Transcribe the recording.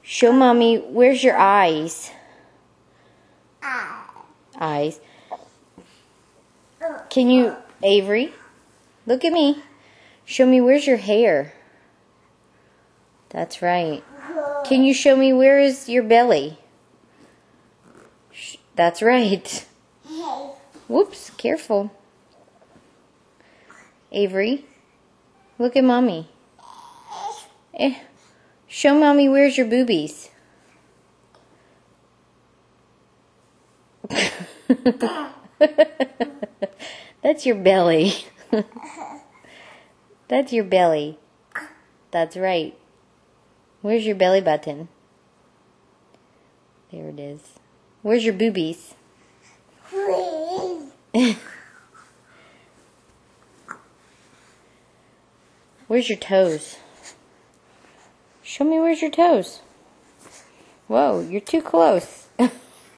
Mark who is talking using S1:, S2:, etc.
S1: Show mommy, where's your eyes? Eyes. Can you, Avery? Look at me. Show me, where's your hair? That's right. Can you show me, where is your belly? That's right. Whoops, careful. Avery, look at mommy. Show mommy, where's your boobies? That's your belly. That's your belly. That's right. Where's your belly button? There it is. Where's your boobies? Where's your toes? Show me where's your toes. Whoa, you're too close.